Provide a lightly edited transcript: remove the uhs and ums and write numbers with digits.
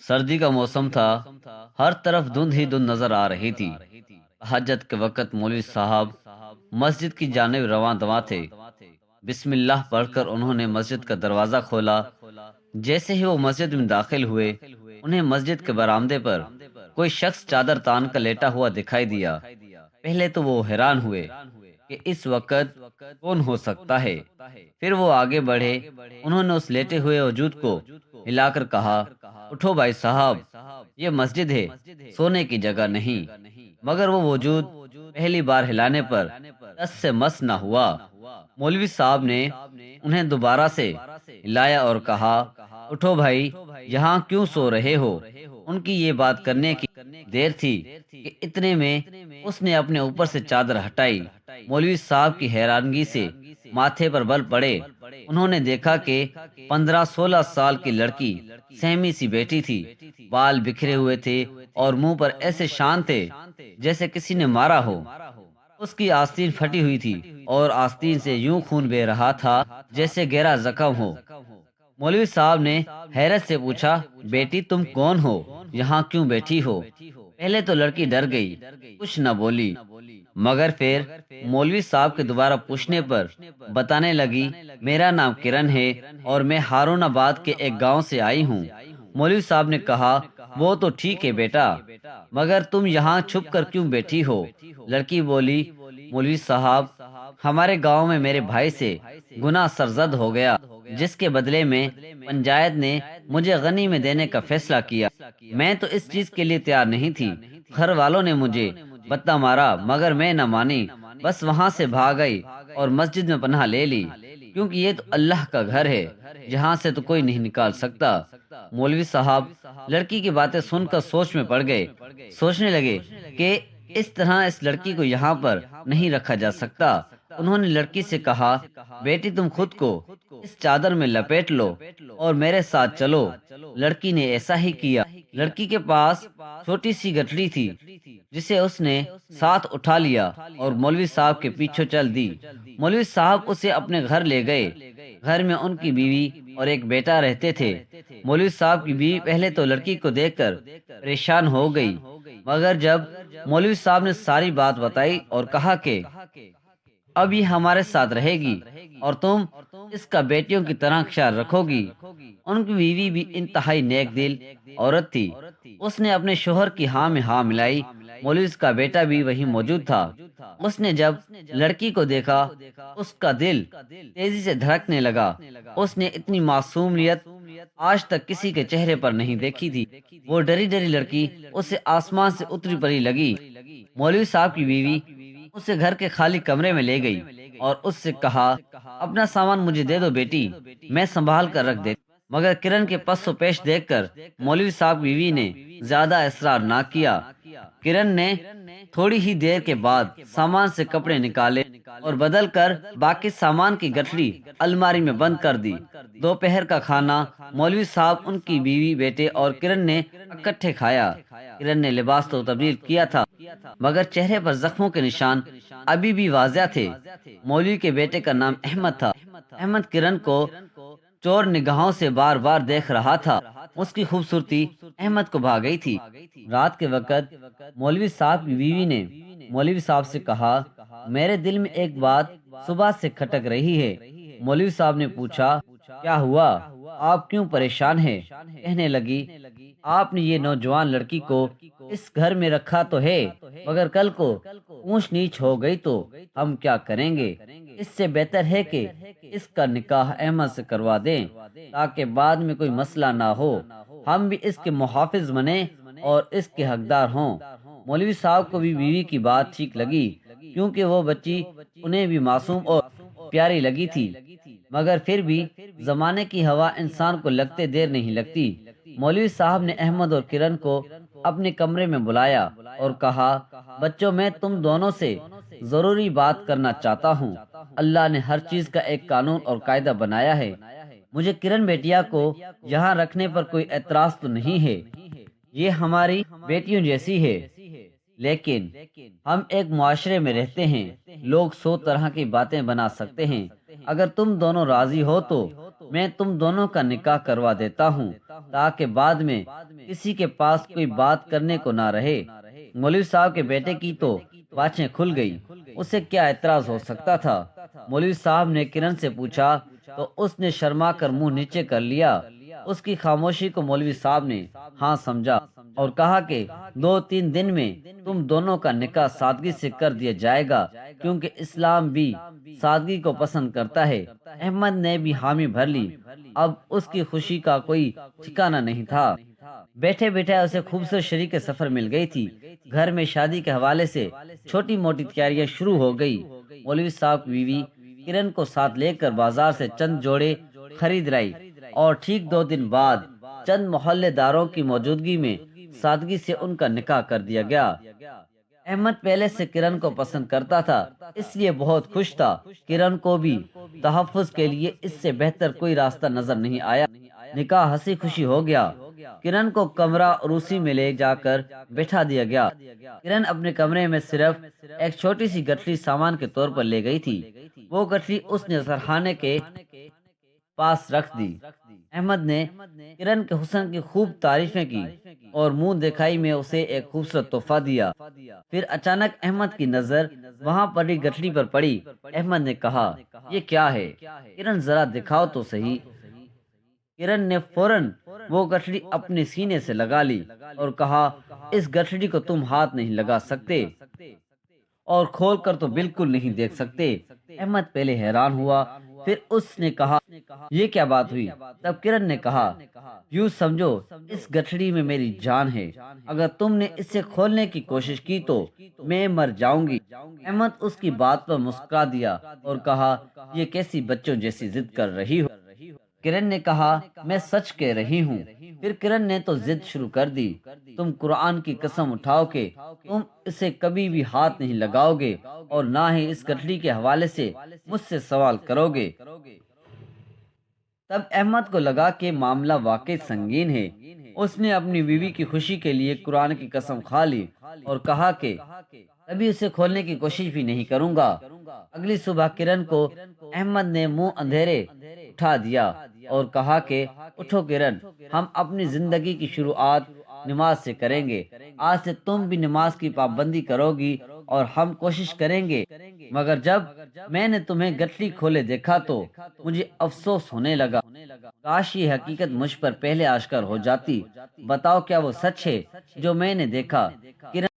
سردی کا موسم تھا، ہر طرف دھند ہی دھند نظر آ رہی تھی۔ تہجد کے وقت مولوی صاحب مسجد کی جانب رواں دواں تھے۔ بسم اللہ پڑھ کر انہوں نے مسجد کا دروازہ کھولا۔ جیسے ہی وہ مسجد میں داخل ہوئے، انہیں مسجد کے برآمدے پر کوئی شخص چادر تان کر لیٹا ہوا دکھائی دیا۔ پہلے تو وہ حیران ہوئے کہ اس وقت کون ہو سکتا ہے۔ پھر وہ آگے بڑھے، انہوں نے اس لیٹے ہوئے وجود کو ہلا کر کہا، اٹھو بھائی صاحب، یہ مسجد ہے، سونے کی جگہ نہیں۔ مگر وہ وجود پہلی بار ہلانے پر ٹس سے مس نہ ہوا۔ مولوی صاحب نے انہیں دوبارہ سے ہلایا اور کہا، اٹھو بھائی، یہاں کیوں سو رہے ہو؟ ان کی یہ بات کرنے کی دیر تھی کہ اتنے میں اس نے اپنے اوپر سے چادر ہٹائی۔ مولوی صاحب کی حیرانگی سے ماتھے پر بل پڑے۔ انہوں نے دیکھا کہ 15-16 سال کی لڑکی سہمی سی بیٹی تھی۔ بال بکھرے ہوئے تھے اور منہ پر ایسے شان تھے جیسے کسی نے مارا ہو۔ اس کی آستین پھٹی ہوئی تھی اور آستین سے یوں خون بہ رہا تھا جیسے گہرا زخم ہو۔ مولوی صاحب نے حیرت سے پوچھا، بیٹی تم کون ہو؟ یہاں کیوں بیٹھی ہو؟ پہلے تو لڑکی ڈر گئی، کچھ نہ بولی، مگر پھر مولوی صاحب کے دوبارہ پوچھنے پر بتانے لگی، میرا نام کرن ہے اور میں ہارون آباد کے ایک گاؤں سے آئی ہوں۔ مولوی صاحب نے کہا، وہ تو ٹھیک ہے بیٹا، مگر تم یہاں چھپ کر کیوں بیٹھی ہو؟ لڑکی بولی، مولوی صاحب، ہمارے گاؤں میں میرے بھائی سے گناہ سرزد ہو گیا، جس کے بدلے میں پنچایت نے مجھے غنی میں دینے کا فیصلہ کیا۔ میں تو اس چیز کے لیے تیار نہیں تھی۔ گھر والوں نے مجھے بتا مارا، مگر میں نہ مانی، بس وہاں سے بھاگ گئی اور مسجد میں پناہ لے لی، کیونکہ یہ تو اللہ کا گھر ہے، جہاں سے تو کوئی نہیں نکال سکتا۔ مولوی صاحب لڑکی کی باتیں سن کر سوچ میں پڑ گئے۔ سوچنے لگے کہ اس طرح اس لڑکی کو یہاں پر نہیں رکھا جا سکتا۔ انہوں نے لڑکی سے کہا، بیٹی تم خود کو اس چادر میں لپیٹ لو اور میرے ساتھ چلو۔ لڑکی نے ایسا ہی کیا۔ لڑکی کے پاس چھوٹی سی گٹھڑی تھی جسے اس نے ساتھ اٹھا لیا اور مولوی صاحب کے پیچھے چل دی۔ مولوی صاحب اسے اپنے گھر لے گئے۔ گھر میں ان کی بیوی اور ایک بیٹا رہتے تھے۔ مولوی صاحب کی بیوی پہلے تو لڑکی کو دیکھ کر پریشان ہو گئی، مگر جب مولوی صاحب نے ساری بات بتائی اور کہا کہ اب یہ ہمارے ساتھ رہے گی اور تم اس کا بیٹیوں کی طرح خیال رکھو گی۔ ان کی بیوی بھی انتہائی نیک دل عورت تھی۔ اس نے اپنے شوہر کی ہاں میں ہاں ملائی۔ مولوی کا بیٹا بھی وہیں موجود تھا۔ اس نے جب لڑکی کو دیکھا، اس کا دل تیزی سے دھڑکنے لگا۔ اس نے اتنی معصومیت آج تک کسی کے چہرے پر نہیں دیکھی تھی۔ وہ ڈری ڈری لڑکی اسے آسمان سے اتری پڑی لگی۔ مولوی صاحب کی بیوی اسے گھر کے خالی کمرے میں لے گئی اور اس سے کہا، اپنا سامان مجھے دے دو بیٹی، میں سنبھال کر رکھ دیتی۔ مگر کرن کے پس و پیش دیکھ کر مولوی صاحب کی بیوی نے زیادہ اصرار نہ کیا۔ کرن نے تھوڑی ہی دیر کے بعد سامان سے کپڑے نکالے اور بدل کر باقی سامان کی گٹھڑی الماری میں بند کر دی۔ دوپہر کا کھانا مولوی صاحب، ان کی بیوی، بیٹے اور کرن نے اکٹھے کھایا۔ کرن نے لباس تو تبدیل کیا تھا، مگر چہرے پر زخموں کے نشان ابھی بھی واضح تھے۔ مولوی کے بیٹے کا نام احمد تھا۔ احمد کرن کو چور نگاہوں سے بار بار دیکھ رہا تھا۔ اس کی خوبصورتی احمد کو بھا گئی تھی۔ رات کے وقت مولوی صاحب کی بیوی نے مولوی صاحب سے کہا، میرے دل میں ایک بات صبح سے کھٹک رہی ہے۔ مولوی صاحب نے پوچھا، کیا ہوا؟ آپ کیوں پریشان ہیں؟ کہنے لگی، آپ نے یہ نوجوان لڑکی کو اس گھر میں رکھا تو ہے، مگر کل کو اونچ نیچ ہو گئی تو ہم کیا کریں گے؟ اس سے بہتر ہے کہ اس کا نکاح احمد سے کروا دیں تاکہ بعد میں کوئی مسئلہ نہ ہو، ہم بھی اس کے محافظ بنیں اور اس کے حقدار ہوں۔ مولوی صاحب کو بھی بیوی کی بات ٹھیک لگی، کیونکہ وہ بچی انہیں بھی معصوم اور پیاری لگی تھی، مگر پھر بھی زمانے کی ہوا انسان کو لگتے دیر نہیں لگتی۔ مولوی صاحب نے احمد اور کرن کو اپنے کمرے میں بلایا اور کہا، بچوں، میں تم دونوں سے ضروری بات کرنا چاہتا ہوں۔ اللہ نے ہر چیز کا ایک قانون اور قاعدہ بنایا ہے۔ مجھے کرن بیٹیا کو یہاں رکھنے پر کوئی اعتراض تو نہیں ہے، یہ ہماری بیٹیوں جیسی ہے، لیکن ہم ایک معاشرے میں رہتے ہیں، لوگ 100 طرح کی باتیں بنا سکتے ہیں۔ اگر تم دونوں راضی ہو تو میں تم دونوں کا نکاح کروا دیتا ہوں، تاکہ بعد میں کسی کے پاس کوئی بات کرنے کو نہ رہے۔ مولوی صاحب کے بیٹے کی تو باچیں کھل گئی، اسے کیا اعتراض ہو سکتا تھا؟ مولوی صاحب نے کرن سے پوچھا تو اس نے شرما کر منہ نیچے کر لیا۔ اس کی خاموشی کو مولوی صاحب نے ہاں سمجھا اور کہا کہ 2-3 دن میں تم دونوں کا نکاح سادگی سے کر دیا جائے گا، کیونکہ اسلام بھی سادگی کو پسند کرتا ہے۔ احمد نے بھی حامی بھر لی۔ اب اس کی خوشی کا کوئی ٹھکانہ نہیں تھا۔ بیٹھے بیٹھے اسے خوبصورت شریک سفر مل گئی تھی۔ گھر میں شادی کے حوالے سے چھوٹی موٹی تیاریاں شروع ہو گئی۔ مولوی صاحب کی بیوی کرن کو ساتھ لے کر بازار سے چند جوڑے خرید لائی اور ٹھیک 2 دن بعد چند محلے داروں کی موجودگی میں سادگی سے ان کا نکاح کر دیا گیا۔ احمد پہلے سے کرن کو پسند کرتا تھا، اس لیے بہت خوش تھا۔ کرن کو بھی تحفظ کے لیے اس سے بہتر کوئی راستہ نظر نہیں آیا۔ نکاح ہنسی خوشی ہو گیا۔ کرن کو کمرہ عروسی میں لے جا کر بٹھا دیا گیا۔ کرن اپنے کمرے میں صرف ایک چھوٹی سی گٹھڑی سامان کے طور پر لے گئی تھی۔ وہ گٹھڑی اس نے سرخانے کے پاس رکھ دی۔ احمد نے کرن کے حسن کی خوب تعریفیں کی اور منہ دکھائی میں اسے ایک خوبصورت تحفہ دیا۔ پھر اچانک احمد کی نظر وہاں پڑی گٹھڑی پر پڑی۔ احمد نے کہا، یہ کیا ہے؟ کرن ذرا دکھاؤ تو صحیح۔ کرن نے فوراً وہ گٹھڑی اپنے سینے سے لگا لی اور کہا، اس گٹھڑی کو تم ہاتھ نہیں لگا سکتے اور کھول کر تو بالکل نہیں دیکھ سکتے۔ احمد پہلے حیران ہوا، پھر اس نے کہا، یہ کیا بات ہوئی؟ تب کرن نے کہا، یوں سمجھو اس گٹھڑی میں میری جان ہے، اگر تم نے اسے کھولنے کی کوشش کی تو میں مر جاؤں گی۔ احمد اس کی بات پر مسکرا دیا اور کہا، یہ کیسی بچوں جیسی ضد کر رہی ہو؟ کرن نے کہا، میں سچ کہہ رہی ہوں۔ پھر کرن نے تو ضد شروع کر دی، تم قرآن کی قسم اٹھاؤ کہ تم اسے کبھی بھی ہاتھ نہیں لگاؤ گے اور نہ ہی اس گٹھڑی کے حوالے سے مجھ سے سوال کرو گے۔ تب احمد کو لگا کہ معاملہ واقعی سنگین ہے۔ اس نے اپنی بیوی کی خوشی کے لیے قرآن کی قسم کھا لی اور کہا کہ کبھی اسے کھولنے کی کوشش بھی نہیں کروں گا۔ اگلی صبح کرن کو احمد نے منہ اندھیرے اٹھا دیا اور کہا کہ اٹھو کرن، ہم اپنی زندگی کی شروعات نماز سے کریں گے۔ آج سے تم بھی نماز کی پابندی کرو گی اور ہم کوشش کریں گے۔ مگر جب میں نے تمہیں گٹھڑی کھولے دیکھا تو مجھے افسوس ہونے لگا، کاش یہ حقیقت مجھ پر پہلے آشکار ہو جاتی۔ بتاؤ کیا وہ سچ ہے جو میں نے دیکھا؟ کرن